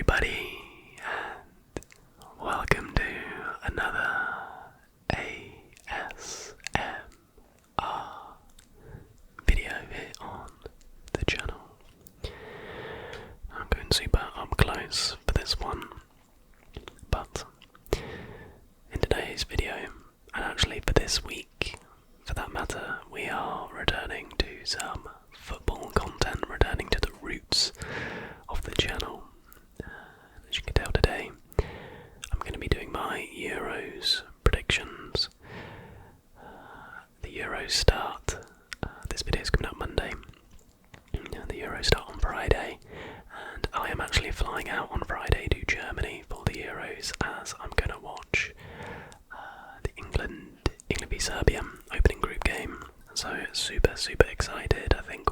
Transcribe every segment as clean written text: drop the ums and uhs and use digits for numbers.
everybody, and welcome to another ASMR video here on the channel. I'm going super up close for this one, but in today's video, and actually for this week, for that matter, we are returning to some football content, returning to the roots of the channel. As you can tell today, I'm going to be doing my Euros predictions. The Euros start, this video is coming out Monday, the Euros start on Friday, and I am actually flying out on Friday to Germany for the Euros, as I'm going to watch the England v Serbia opening group game. So super excited. I think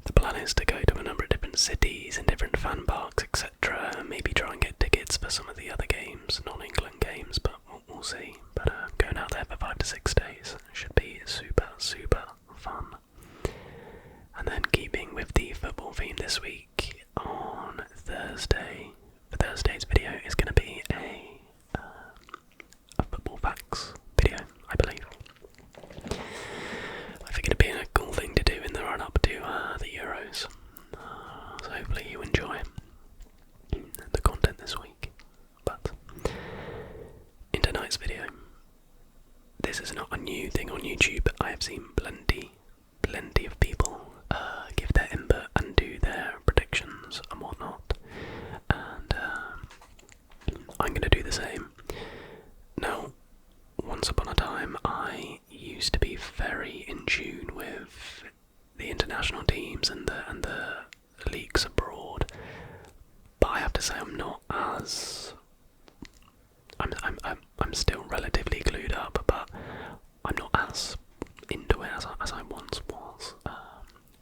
the plan is to go to a number of different cities and different fan parks, etc. Maybe try and get tickets for some of the other games, non-England games, but we'll see. But going out there for 5 to 6 days should be super fun. And then keeping with the football theme this week, on Thursday, for Thursday's video is going to be a football facts video, I believe. I think it'd be a cool thing to do in the run-up to the Euros. So hopefully you enjoy the content this week. But in tonight's video, this is not a new thing on YouTube. I have seen plenty of people give their input and do their predictions and whatnot. And I'm going to do the same. Now, once upon a time, I used to be very in tune with the international teams and the leagues abroad, but I have to say I'm not as I'm still relatively clued up, but I'm not as into it as I once was.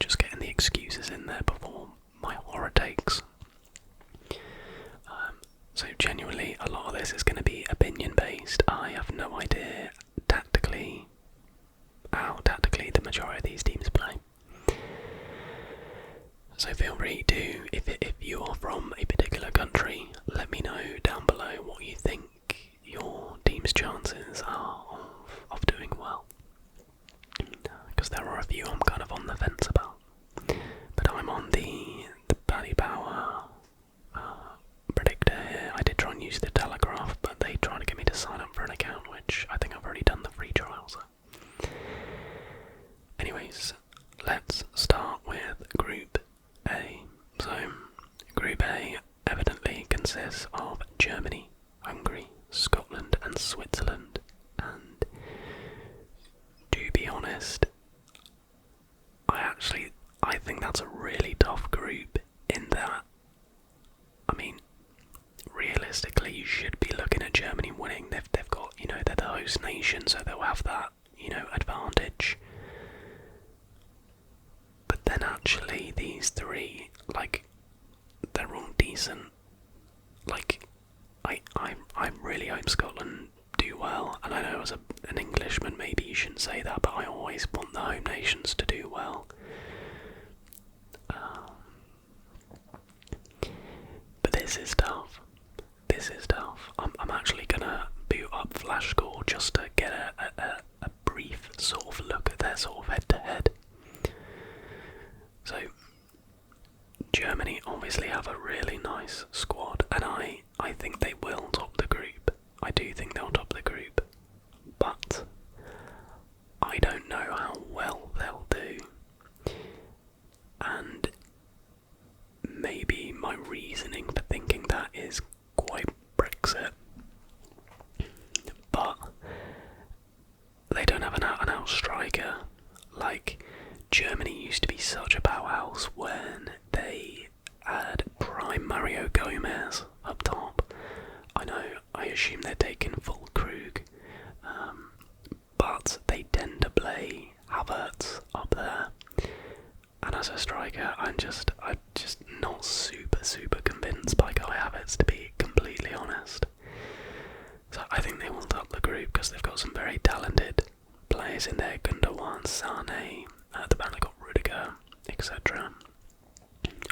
Just getting the excuses in there before my horror takes. So genuinely, a lot of this is going to be opinion based. I have no idea tactically how the majority of these teams play. So feel free to, if you are from a particular country, let me know down below what you think your team's chances are of doing well. Because there are a few I'm kind of on the fence about. But I'm on the Paddy Power predictor here. I did try and use the Telegraph, but they tried to get me to sign up for an account, which I think I've already done the free trial. So, anyways, let's start with Group A. So, Group A evidently consists of Germany, Hungary, Scotland, and Switzerland. And to be honest, I think that's a really tough group in that, I mean, realistically, you should be looking at Germany winning. They've got, they're the host nation, so they'll have that, advantage. But then actually, these three, they're all decent. I really hope Scotland do well, and I know as an Englishman maybe you shouldn't say that, but I always want the home nations to do well. But this is tough. I'm actually gonna boot up Flash Score just to get a brief sort of look at their sort of head-to-head. So, Germany obviously have a really nice squad, and I think they will top the group. I do think they'll top the group, but I don't know how well they'll do. And maybe my reasoning for thinking that is quite Brexit, but they don't have an out-and-out striker. Germany used to be such a powerhouse when they had prime Mario Gomez up top. I assume they're taking full Krug, but they tend to play Havertz up there. And as a striker, I'm just not super convinced by Kai Havertz, to be completely honest. So I think they will top the group because they've got some very talented players in there. Gundogan, Sane, the band got Rudiger, etc.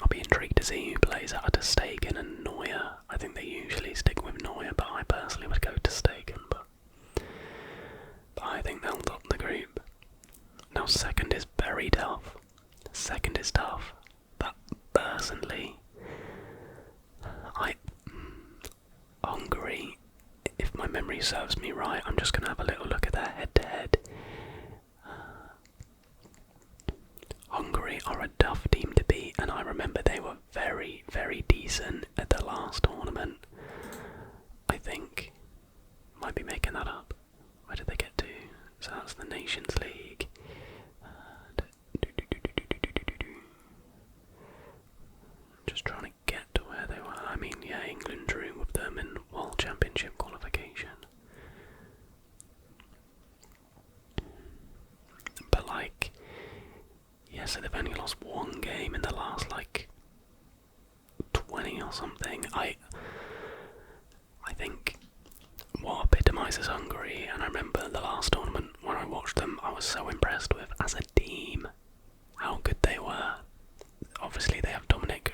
I'll be intrigued to see who plays countries that are Ter Stegen and Neuer. I think they usually stick with Neuer, but I personally would go Ter Stegen. But I think they'll top the group. Now, second is very tough. Second is tough, but personally, Hungary, if my memory serves me right, I'm just going to have a little look at their head-to-head. Hungary are a tough team to beat, and I remember they were very, very decent at the last tournament. I think, might be making that up. Where did they get to? So that's the Nations League. Just trying to get to where they were. I mean, yeah, England drew with them in World Championship qualification. But like, yeah, so they've only lost one game in the last like 20 or something. I think what epitomises Hungary, and I remember the last tournament when I watched them, I was so impressed with as a team how good they were. Obviously they have Dominic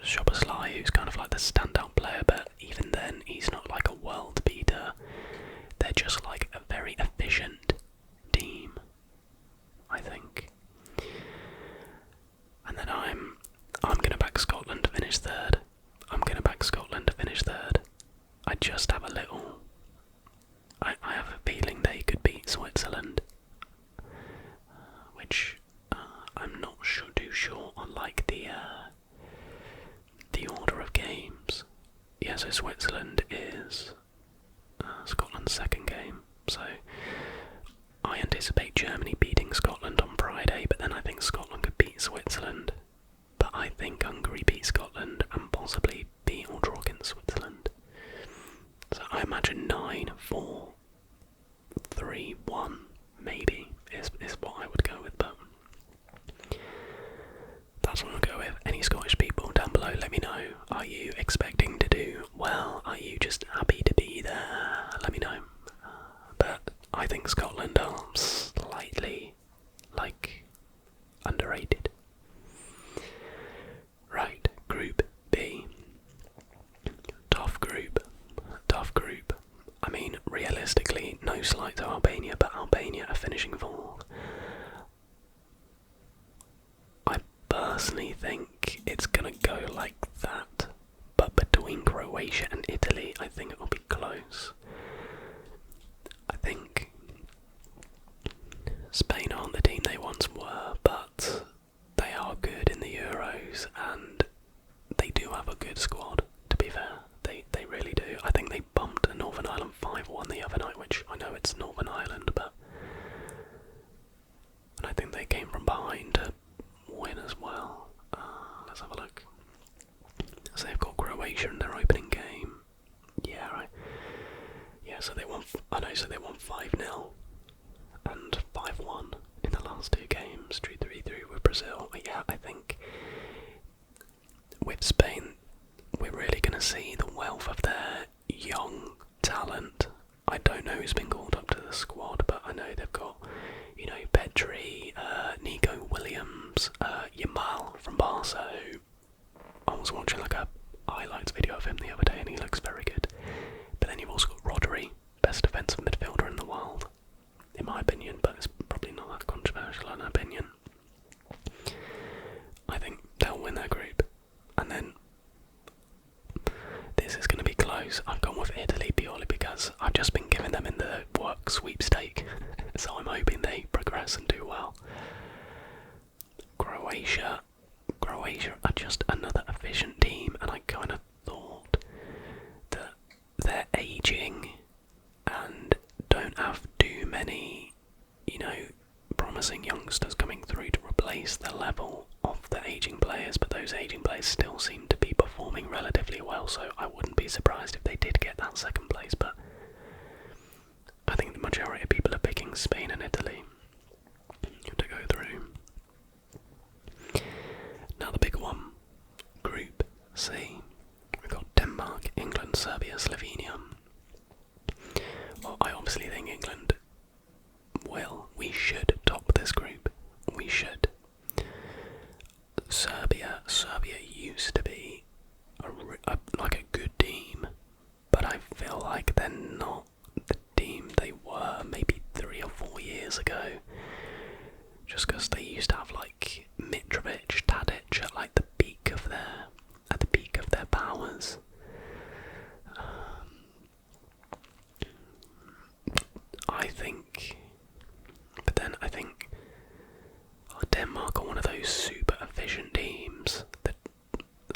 Szoboszlai, who's kind of like the standout player, but even then he's not like a world beater. They're just like a very efficient team, I think. And then I'm gonna back Scotland to finish third. I just have a little. I have a feeling they could beat Switzerland, which I'm not too sure on like the order of games. Yeah, so Switzerland is Scotland's second game. So I anticipate Germany beating Scotland on Friday, but then I think Scotland could beat Switzerland. But I think Hungary beat Scotland and possibly beat or draw against Switzerland. So I imagine 9-4, 3-1 maybe is what I would go with, but that's what I'll go with. Any Scottish people down below, let me know. Are you expecting to do well? Are you just happy to be there? Let me know. But I think Scotland are slightly, like, underrated. Right, Group B. Tough group. I mean, realistically, no slight to Albania, but Albania are finishing fourth. I personally think it's gonna go like that, but between Croatia and Italy, I think it will be close. I think Spain aren't the team they once were, but they are good in the Euros, and they do have a good squad, to be fair. They really do. I think they bumped Northern Ireland 5-1 the other night, which I know it's Northern Ireland, but and I think they came from behind to win as well. Let's have a look. So they've got Croatia in their opening game. Yeah, right. Yeah, so they won. So they won 5-0 and 5-1 in the last two games. Drew 3-3 with Brazil. But yeah, I think with Spain, we're really going to see the wealth of their young talent. I don't know who's been called up to the squad, but I know they've got, you know, Pedri, Nico Williams, Yamal from Barca, who I was watching like a highlights video of him the other day and he looks very good. But then you've also got Rodri, best defensive midfielder in the world, in my opinion, but it's probably not that controversial an opinion. I think they'll win their group, and then this is going to be close. I've gone with Italy purely because I've just been giving them in the work sweepstake, so I'm hoping they progress and do well. Croatia are just another efficient team, and I kind of thought that they're aging and don't have too many, you know, promising youngsters coming through to replace the level of the aging players, but those aging players still seem to be performing relatively well, so I wouldn't be surprised if they did get that second place, but I think the majority of people are picking Spain and Italy to go through. Now the big one, Group C. We've got Denmark, England, Serbia, Slovenia. Well, I obviously think England we should top this group. We should. Serbia Serbia. Serbia used to be like a good team, but I feel like they're not the team they were maybe 3 or 4 years ago. Just because they used to have like Mitrovic, Tadic at like the peak of their powers. I think Denmark are one of those super efficient teams that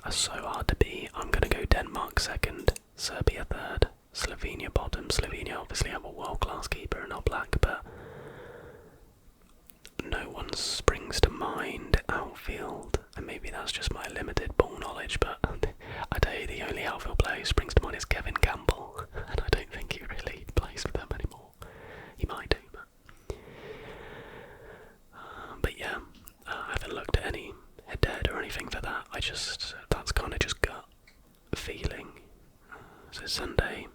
are so hard to beat. I'm gonna go Denmark second, Serbia third, Slovenia bottom. Slovenia obviously have a world-class keeper in Oblak, but no one springs to mind outfield, and maybe that's just my limited ball knowledge, but I tell you, the only outfield player who springs to mind is Kevin Campbell, and I don't think he really plays for them anymore. He might do, but yeah, I haven't looked at any head-to-head or anything for that. That's kind of just gut feeling. So Sunday,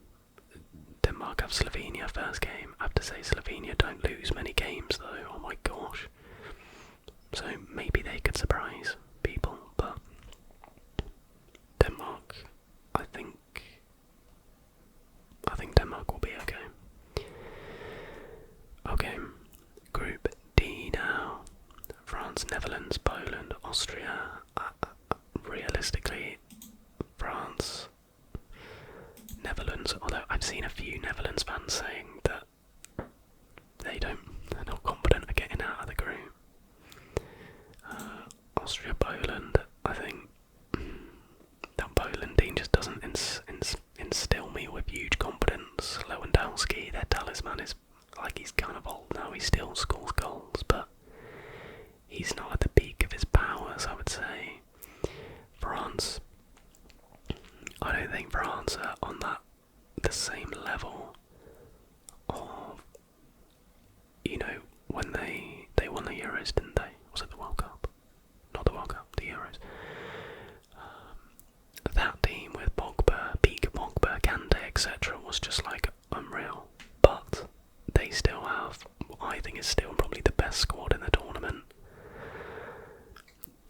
Denmark have Slovenia first game. I have to say Slovenia don't lose many games though, oh my gosh. So maybe they could surprise people, but Denmark, I think Denmark will be okay. Okay, Group D now. France, Netherlands, Poland, Austria. Realistically, France, Netherlands, although I've seen a few Netherlands fans saying that they're not confident of getting out of the group. Austria, Poland, I think that Poland team just doesn't instill me with huge confidence. Lewandowski, their talisman, is like he's kind of old now, he still scores goals, but he's not at the peak of his powers, I would say. France, I don't think France are on the same level of, when they won the Euros, didn't they? Was it the World Cup? Not the World Cup, the Euros. That team with Pogba, peak Pogba, Kante, etc. was just like unreal. But they still have what I think is still probably the best squad in the tournament.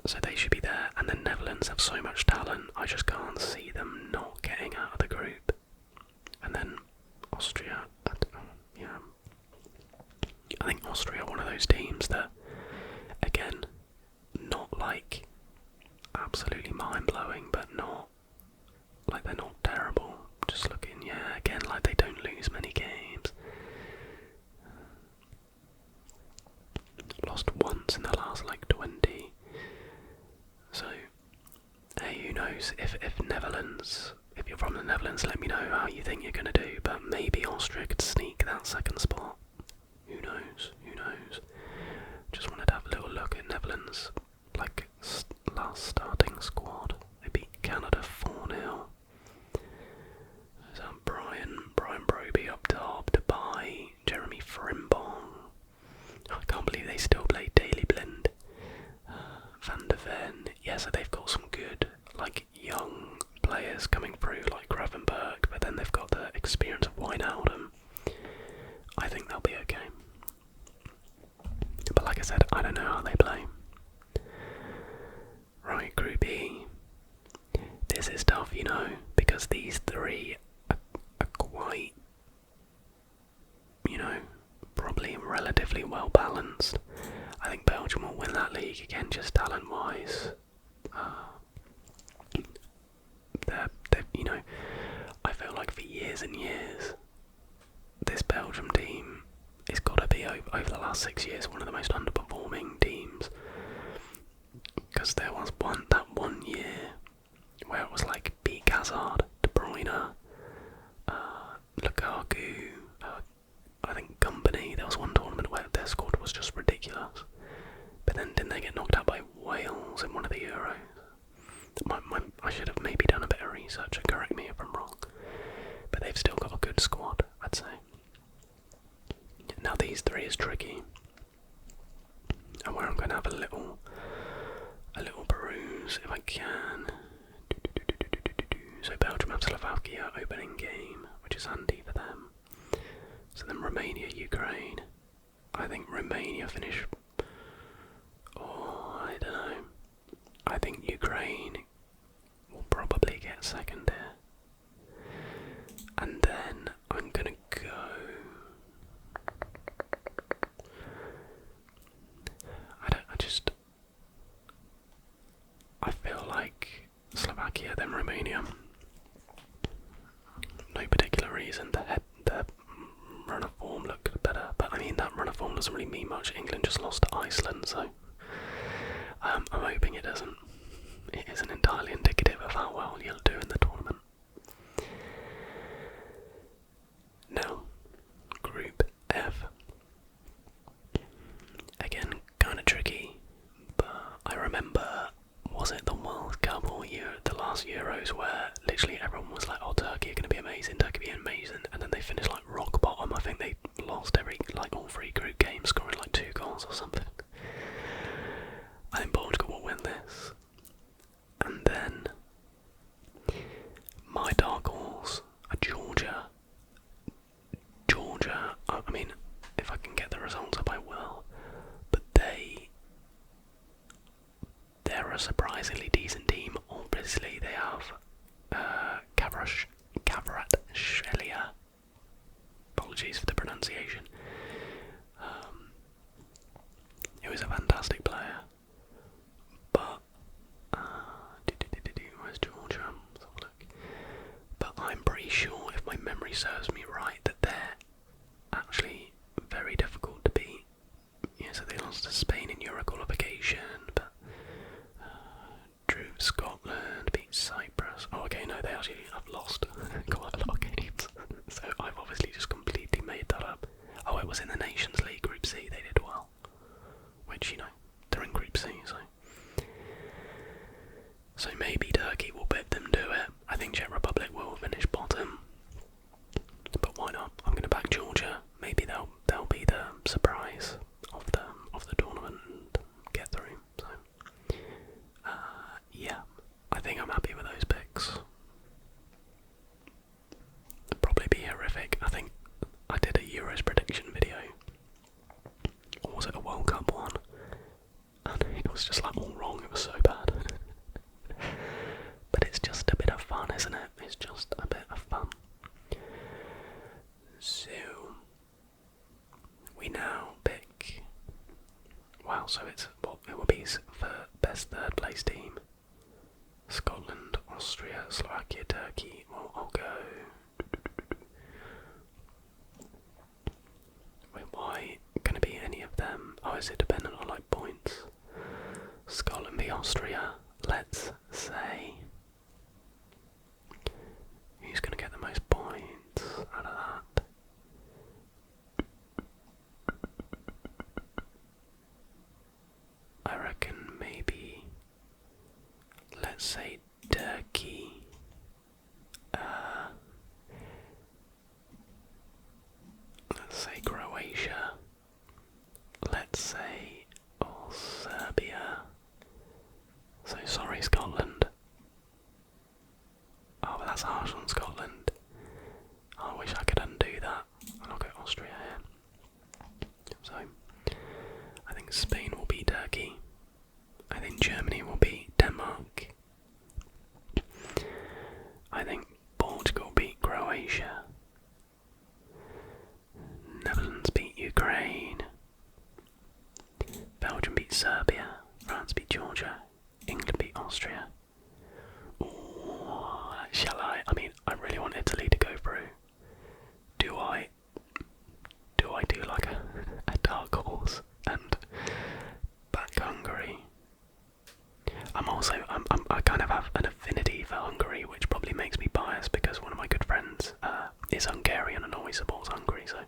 So they should be there, and the Netherlands have so much talent, I just can't see them not getting out of the group. And then Austria, yeah. I think Austria are one of those teams that, again, not like absolutely mind-blowing, but not, like they're not terrible. Just looking, yeah, again, like they don't lose many games. Lost once in the last, like, 20. So, hey, who knows, if Netherlands, if you're from the Netherlands, let me know how you think you're going to do, but maybe Austria could sneak that second spot. Who knows, Just wanted to have a little look at Netherlands, like, last starting squad. They beat Canada 4-0. So Brian Broby up top, Dubai, Jeremy Frimpong. I can't believe they still play Daily Blind. Van de Ven, yeah, so they've got some good, like, young players coming through, like Gravenberg, but then they've got the experience of Wijnaldum. I think they'll be okay. But like I said, I don't know how they play. Right, Group E. This is tough, because these three are quite, probably relatively well balanced. I think Belgium will win that league again, just talent-wise. I feel like for years and years, this Belgium team has got to be over the last 6 years one of the most underperforming teams. Because there was that one year where it was like peak Hazard, De Bruyne, Lukaku, I think Company. There was one tournament where their squad was just ridiculous. But then didn't they get knocked out by Wales in one of the Euros? I should have maybe done a bit of research and correct me if I'm wrong. But they've still got a good squad, I'd say. Now these three is tricky. And where I'm going to have a little peruse if I can. So Belgium have Slovakia opening game, which is handy for them. So then Romania, Ukraine. I think Romania finish. Oh, I don't know. I think get second here. And then I'm gonna go. I feel like Slovakia, then Romania. No particular reason. The run of form looked better, but I mean that run of form doesn't really mean much. England just lost to Iceland, so I'm hoping it isn't entirely indicative of how well you'll do in the tournament. Now, Group F. Again, kind of tricky, but I remember, was it the World Cup or the last Euros where literally everyone was like, oh, Turkey are going to be amazing, and then they finished like rock bottom. I think they lost all 3 group games, scoring like 2 goals or something. I think Portugal will win this. And then my dark horse are Georgia. I mean, if I can get the results up, I will. But they're a surprisingly decent team. Obviously, they have Kvaratskhelia. Apologies for the pronunciation. He was a fantastic player. But where's Georgia? Let's have a look. But I'm pretty sure, if my memory serves me right, that they're actually very difficult to beat. Yeah, so they lost to Spain in Euro qualification, but drew Scotland, beat Cyprus. Oh, okay, no, they actually have lost quite a lot of games. So I've obviously just completely made that up. Oh, it was in the Nations League, Group C, they did well. Which, they're in Group C, so maybe Turkey will beat them to it. I think Czech Republic will finish bottom. But why not? I'm going to back Georgia. Maybe they'll be the surprise of the tournament and get through. So yeah, I think I'm happy with those picks. It'll probably be horrific. I think I did a Euros prediction video, or was it a World Cup one? And it was just like all wrong. It was so bad. But it's just a bit of fun, isn't it? It's just a bit of fun. So we now pick. Wow, so it will be for best third place team. Scotland, Austria, Slovakia, Turkey. Well, I'll go. Wait, why can it be any of them? Oh, is it dependent on like points? Scotland v Austria. Let's say. Who's going to get the most points out of that? I reckon maybe, let's say Turkey. Let's say Croatia. Let's say Serbia. So sorry, Scotland. Oh, but that's harsh on Scotland. I wish I could undo that. And I'll go Austria here. So, I think Spain will beat Turkey. I think Germany will beat Denmark. I think Portugal beat Croatia. Netherlands beat Ukraine. Belgium beat Serbia. France beat Georgia. England beat Austria. Ooh, shall I? I mean, I really want Italy to go through. Do I do like a dark horse and back Hungary? I kind of have an affinity for Hungary, which probably makes me biased because one of my good friends is Hungarian and always supports Hungary, so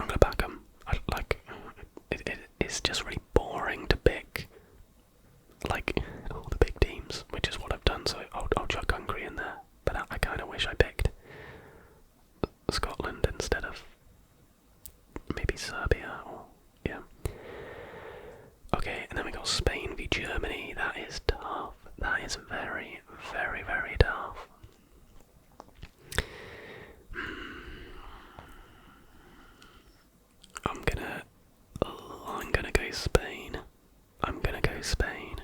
I'm gonna back them. It's just really boring to pick like all the big teams, which is what I've done. So I'll chuck Hungary in there, but I kind of wish I picked Scotland instead of maybe Serbia or yeah. Okay, and then we got Spain v Germany. That is tough. That is very, very, very tough. I'm gonna go Spain. I'm gonna go Spain.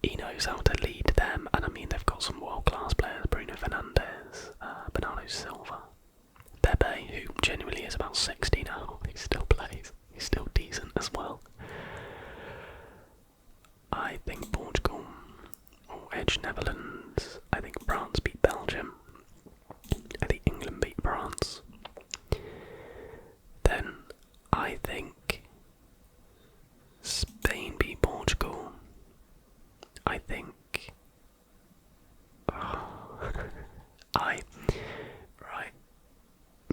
he knows how to lead them, and I mean they've got some world-class players: Bruno Fernandes, Bernardo Silva, Pepe, who genuinely is about 60 now. He still plays. He's still decent as well. I think Portugal will edge Netherlands. I think France beat Belgium. I think England beat France. Then I think Spain beat Portugal. I think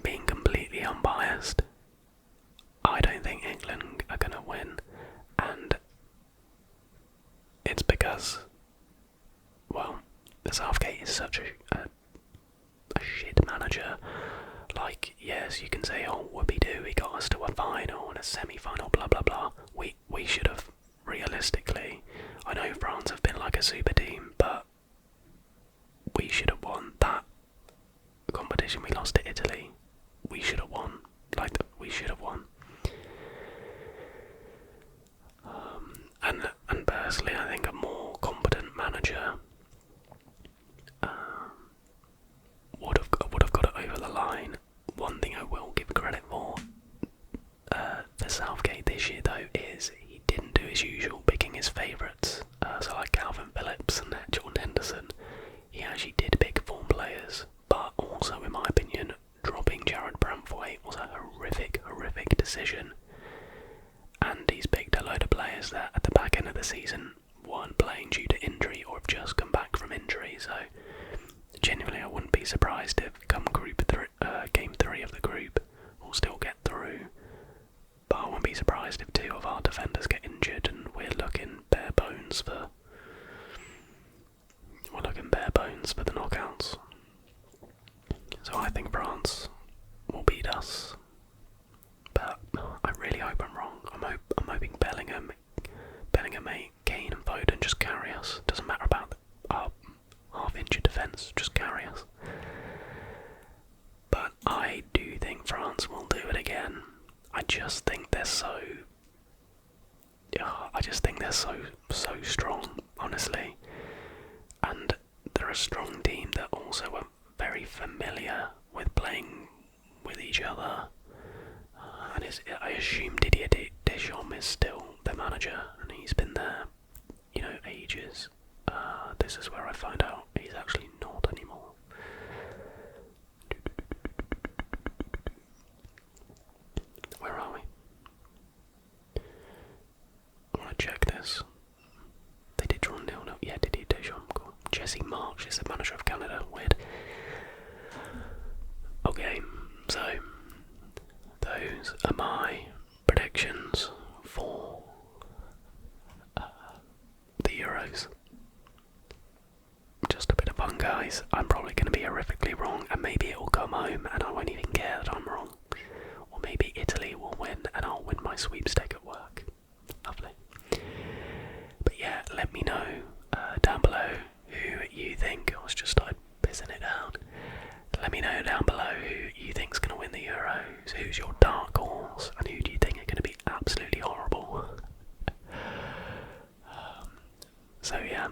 being completely unbiased, I don't think England are gonna win, and it's because, well, Southgate is such a shit manager. Like, yes, you can say, oh, whoopee-doo, he got us to a final and a semi-final, blah blah blah. We should have, realistically, I know France have been like a super team, but we should have won that competition. We lost to Italy. We should have won. We should have won. And personally, I think a more competent manager would have got it over the line. One thing I will give credit for Southgate this year, though, is he didn't do his usual picking his favourites. So like Calvin Phillips and Jordan Henderson, he actually did pick form players. But also, in my opinion, dropping Jared Brantwaite was a horrific decision. And he's picked a load of players that at the back end of the season weren't playing due to injury or have just come back from injury. So genuinely, I wouldn't be surprised if come game 3 of the group we'll still get through. But I wouldn't be surprised if 2 of our defenders get injured and we're looking bare bones for the knockouts. So I think France will beat us, but I really hope I'm wrong. I'm hoping Bellingham, Kane and Foden just carry us. Doesn't matter about our half-injured defence, just carry us. But I do think France will do it again. I just think they're so strong, honestly. And they're a strong team that also are very familiar with playing with each other. And I assume Didier Deschamps is still the manager, and he's been there, ages. This is where I find out he's actually not anymore. Where are we? I want to check this. They did draw 0-0. Yeah, Didier Deschamps. Cool. Jesse Marsch is the manager of Canada. Weird. Okay, so those are my predictions for the Euros. Just a bit of fun, guys. I'm probably going to be horrifically wrong, and maybe it will come home and I won't even care that I'm wrong. Or maybe Italy will win and I'll win my sweepstake at work. Lovely. But yeah, let me know down below who you think. I was just started pissing it down. Let me know down below who you think's going to win the Euros. Who's your dark horse, and who do you think are going to be absolutely horrible? So yeah,